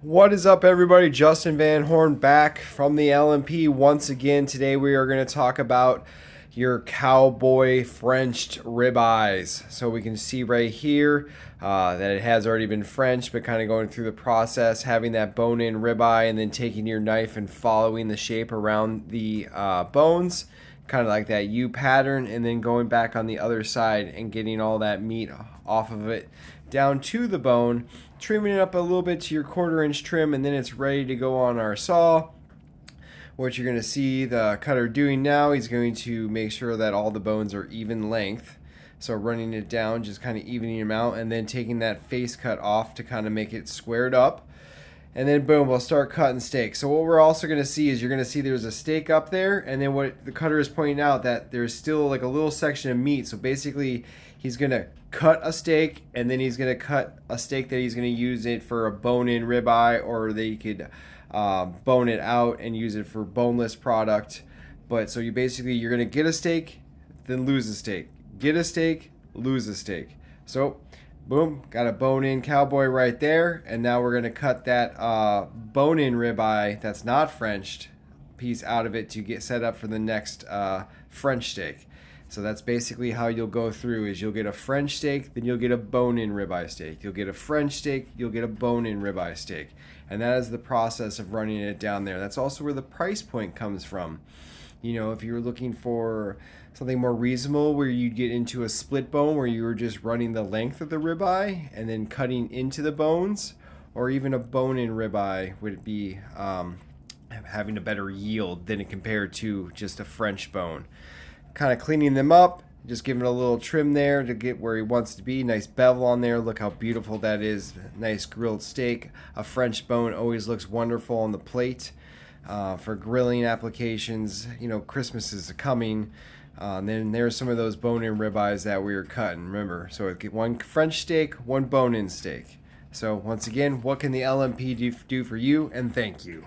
What is up, everybody? Justin Van Horn back from the LMP once again. Today we are going to talk about your cowboy Frenched ribeyes. So we can see right here that it has already been Frenched, but kind of going through the process, having that bone-in ribeye, and then taking your knife and following the shape around the bones, kind of like that U pattern, and then going back on the other side and getting all that meat off of it down to the bone, trimming it up a little bit to your 1/4 inch trim, and then it's ready to go on our saw. What you're going to see the cutter doing now, he's going to make sure that all the bones are even length. So running it down, just kind of evening them out, and then taking that face cut off to kind of make it squared up. And then boom, we'll start cutting steaks. So what we're also going to see is you're going to see there's a steak up there, and then what the cutter is pointing out that there's still like a little section of meat. So basically he's going to cut a steak, and then he's going to cut a steak that he's going to use it for a bone-in ribeye, or they could bone it out and use it for boneless product. But so you're going to get a steak, then lose a steak. Get a steak, lose a steak. So boom, got a bone-in cowboy right there, and now we're going to cut that bone-in ribeye that's not Frenched piece out of it to get set up for the next French steak. So that's basically how you'll go through is you'll get a French steak, then you'll get a bone-in ribeye steak. You'll get a French steak, you'll get a bone-in ribeye steak. And that is the process of running it down there. That's also where the price point comes from. You know, if you're looking for something more reasonable where you get into a split bone where you were just running the length of the ribeye and then cutting into the bones, or even a bone-in ribeye would be having a better yield than compared to just a French bone. Kind of cleaning them up, just giving it a little trim there to get where he wants to be. Nice bevel on there. Look how beautiful that is. Nice grilled steak. A French bone always looks wonderful on the plate. For grilling applications, you know, Christmas is coming. And then there's some of those bone-in ribeyes that we were cutting, remember. So get one French steak, one bone-in steak. So once again, what can the LMP do for you? And thank you.